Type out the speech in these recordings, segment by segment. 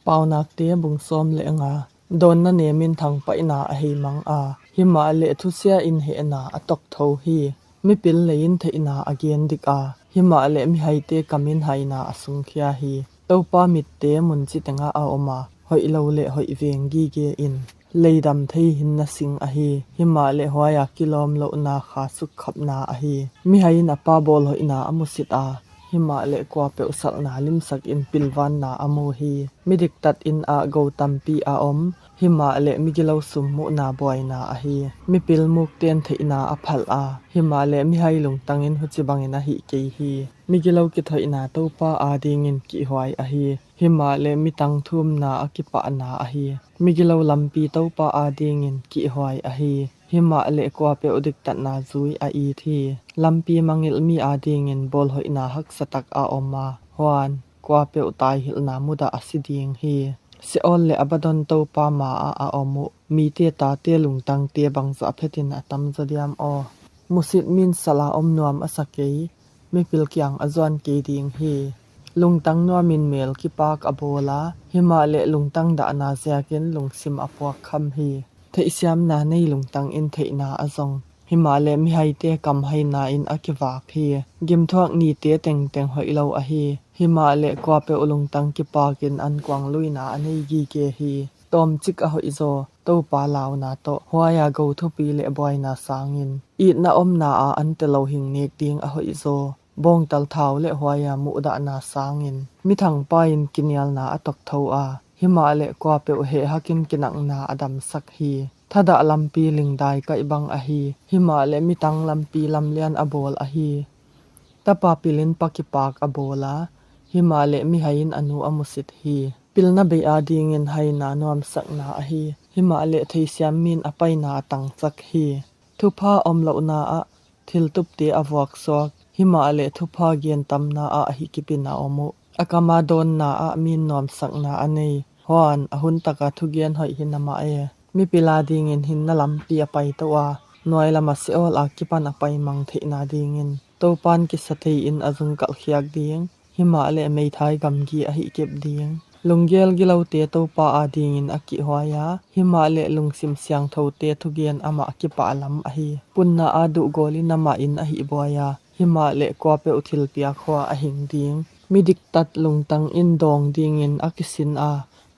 ปาวนักเตบุงซ้อมเลงาโดนนะเนมินทางไปนาอหิมังอาหิมาเลทุเสียอินเฮนาอตกโทฮีมิปิลเลยินเทนาอเกียนดิกาหิมาเลมิไฮเตกามินไฮนาอสุงเคียฮีเต้าปามิเตมุนจิตงาอาอมาหอยเลวเลหอยเวงกีเกอินเลยดำที่หินนาสิงอหีหิมาเลหัวยากิโลมโลนาขาสุขขับนาอหีมิไฮนาปาบอลหอยนาอมุสิตาหิมาเลกว่าเปวสักนาลิมสักอินปิลวันนาอโมฮีมิดิกตัดอินอาโกตัมปีอาอมหิมาเลมิกิโลสุมมุนาบอยนาอหีมิปิลมุกเตียนเทนาอภัลอาหิมาเลมิไฮลงตังอินหุจิบังอินาหิเกฮีมิกิโลกิทอยนาเต้าปาอาดิงินกิหวยอหีหิมาเลมิตังทุมนาอกิปะนาอหีมิกิโลลัมปีเต้าปาอาดิงินกิหวยอหีหิมาเลกว่าเปอุดิกตัดนาซุยอาอีทีลัมปีมังอิลมีอาดิงินบอลหอยนาฮักสตักอาอมมาฮวานกว่าเปอุตายหิลนามุดาอสิดิงฮีเซออลเลอบดอนเต้าปามาอาอมมีเตตาเตลุงตังเตบังซะเพตินอตัมซะเดียมอมุสิดมินสลาอมนวมอสะเกยมิปิลเกียงอจวนเกดิงฮีลุงตังนัวมินเมลกิปากอโบลาหิมาเลลุงตังดานาเซียกินลุงซิมอปวกคัมฮีเทอิสยามนาในลุงตังอินเทนาอซองหิมาเลมิไฮเตกัมไฮนาอินอกิวาคีกิมทวกนีเตเต็งเต็งหอยเลาอฮีหิมาเลกว่าเปอุลุงตังกิปากินอันกวางลุยนาอันนี้กีเกฮีตอมจิกอหอยโซโตปาลาวนาโตหัวยาโกทุปีเลบอยนาสางินอีนาอมนาอันเตโลหิงเนกดิงอหอยโซบงตัลทาวเลหัวยามุดานาสางินมิทังปายินกินยลนาอตกเทาอาหิมาเลกว่าเปอุเฮฮักินกินังนาอดัมสักฮีถ้าดะลัมปีลิงไดไกบังอหีหิมาเลมิตังลัมปีลัมเลียนอโบลอหีตะปาปิลินปากิปากอโบลาหิมาเลมิไฮนอนุอมุสิทฮีปิลนาเบอาดิงินไฮนานวมสักนาอหีหิมาเลเทเซียมมินอปัยนาตังสักฮีทุพาอมลานาอะทิลตุปเตอวอกซอกหิมาเลทุพาเกียนตัมนาอะหิกิปินาอมุอากามาดอนนาอะมินนวมสักนาอเนฮวานอหุนตะกะทุเกียนหอยหินมาเอมีปิลาดิงินหินนลัมปีอไปตัวหน่วยละมาเซอลอากิปันอไปมังเทนาดิงินโตปานกิสเทอินอซุงกัลเขียกดิงหิมาเลเมทายกัมกีอหิเก็บดิงลุงเกลกิลาวเตโตปาอาดิงินอกิหวายาหิมาเลลุงซิมเสียงโทเตทุเกียนอมากิปาลัมอหิปุนนาอาดุโกลินามาอินอหิบวยาหิมาเลกว่าเปอุทิลเปียขวาอหิงดิงมีดิกตัดลุงตังอินดองดิงินอกิสินอา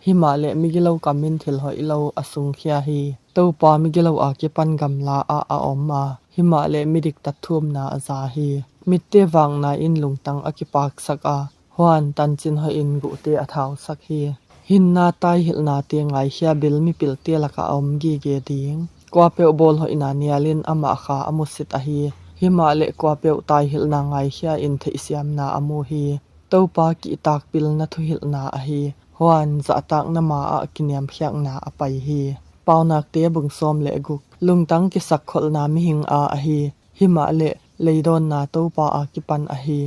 หิมาเลมิกิโลกามินทิลหอยโลอสุงเคียฮีเต้าปามิกิโลอากิปันกัมลาอาอมมาหิมาเลมิดิกตัดทุมนาอาซาฮีมิเตวังนาอินลุงตังอกิปากสักอาฮวานตันจินหอยอินกุเตอทาวสักฮีหินนาตายหิลนาเตียงไงเฮียบิลมิปิลเตละกะอมกีเกดิงกว่าเปอบอลหอยนาเนียลินอมาคาอมุสิตอฮีหิมาเลกว่าเปตายหิลนาไงเฮียอินเทอิสยามนาอโมฮีเต้าปากิตากปิลนาทุหิลนาอฮีฮวานจะตักนามาอะกินยามเพียงนาอไปฮีปาวนักเตบุงซ้อมเลกุกลุงตังกิสักขลนามิหิงอาอฮีหิมาเลดอนนาโตปาอากิปันอฮี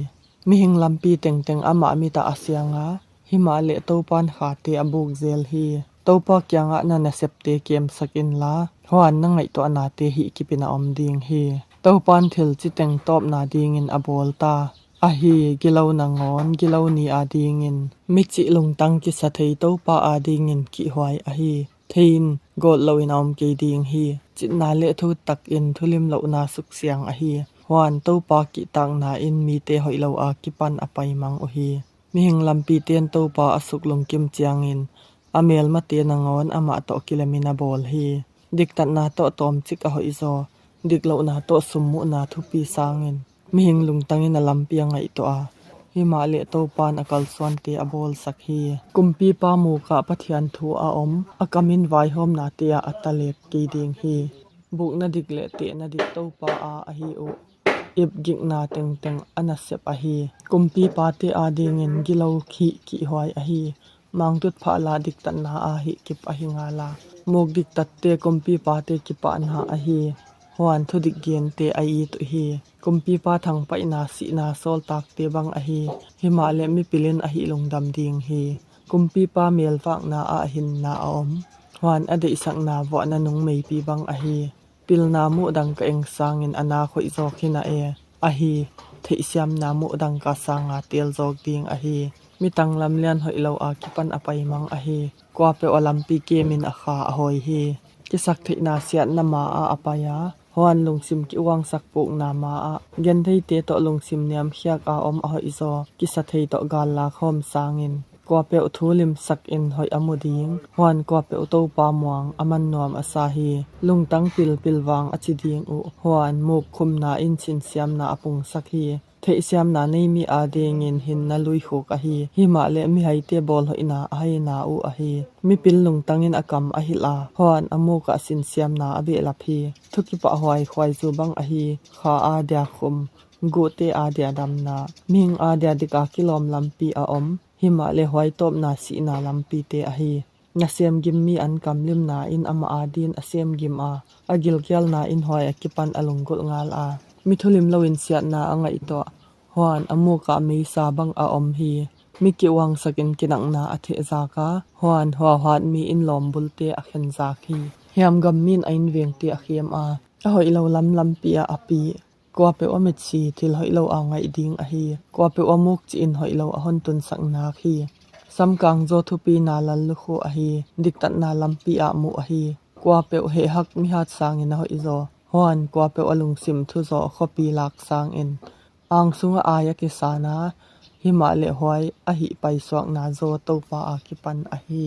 มิหิงลัมปีเต็งเต็งอามามิตาอาเซียงาหิมาเลโตปันขาเตอบุกเซลฮีโตปากียงะนาเนเซปเตเกมสกินลาฮวานนังไงตัวนาเตหิกิปินาอมดิงฮีโตปันทิลจิเต็งตอบนาดิงินอบอลตาอาฮีกิลาวนางอนกิลาวนีอาดิงินมิจิลงตังกิสะเทโตปาอาดิงินกิหวายอาฮีเทนกอดลาวินอมเกดิงฮีจินาเลทุตักอินทุลิมลาวนาสุกเสียงอาฮีวานโตปากิตังนาอินมีเตหอยลาวอากิปันอไปมังโอฮีมีหิงลัมปีเตียนโตปาอสุกลงกิมเจียงอินอเมลมาเตนางอนอมาโตกิลมินาบอลฮีดิกตัดนาโตตอมจิกอหอยโซดิกลาวนาโตสุมมุนาทุปีสางินมีหิงลุงตังอินลัมปีงไงตัวอาหิมาเลโตปานอกลสวนเตอบอลสักฮีกุมปีปามูกะปะเทียนทูอาอมอกามินไวโฮมนาเตียอัตเลกกีดิงฮีบุกนาดิกเลเตนาดิกโตปาอาอฮีโออิบกิกนาเต็งเต็งอนาเซปอฮีกุมปีปาเตอาดิงินกิโลขีกิหวยอฮีมังตุดพาลาดิกตันนาอาหิกิปอหิงาลาโมกดิกตัดเตกุมปีปาเตกิปานหาอฮีฮวานทุดิกเกียนเตออีตุฮีกุมปีปาทังไปนาสีนาโซลตักเตบังอฮีหิมาเลมิปิลินอหิลงดำดิงฮีกุมปีปาเมลฟักนาอาหินนาอมฮวานอดิสักนาวะนานุงเมปีบังอฮีปิลนามุดังกะเองสางินอนาคอยจอกหินาเออฮีเทอิสยามนามุดังกะสางาเตียลจอกดิงอฮี mi tanglam lian hoi lo a kipan apai mang a hi kwa pe olampi kemin a kha a hoi hi ki sak theina siat na ma a apaya hwan lungsim ki wang sak puk na ma a gen thei te to lungsim niam khiak a om a hoi zo ki sa thei to gal la khom sangin kwa pe uthulim sak in hoi amuding hwan kwa pe to pa muang aman nom asa hi lungtang pil pilwang achiding u hwan muk khum na in chin siam na apung sak hi thei siam na nei mi a dengin hin na lui khu ka hi hima le mi hai te bol hoina a hai na u a hi mi pil lungtangin akam a hila hwan amu ka sin siam na abe la phi thuki pa hwai khwai zu bang a hi kha a dia khum gu te a dia dam na ming a dia dika kilom lampi a om hima le hwai top na si na lampi te a hi na sem gim mi an kam lim na in ama adin asem gim a agil kyal na in hoi akipan alungul ngal a mithulim lowin siat na angai to hwan amu ka me sa bang a om hi mi ki wang sakin kinang na athe za ka hwan hwa hat mi in lom bulte a khen za khi hiam gam min ain veng te a khiam a hoi lo lam pi a api kwa pe omet si thil hoi lo a ngai ding a hi kwa pe omuk chi in hoi lo a hon tun sak na khi samkang zo thu pi na lal lu khu a hi diktat na lampi a mu a hi kwa pe he hak mi hat sang in hoi zo hwan kwa pe alung sim thu zo khopi lak sang in ang sunga aya ki sana hima le hoi a hi pai swak na zo to pa a ki pan a hi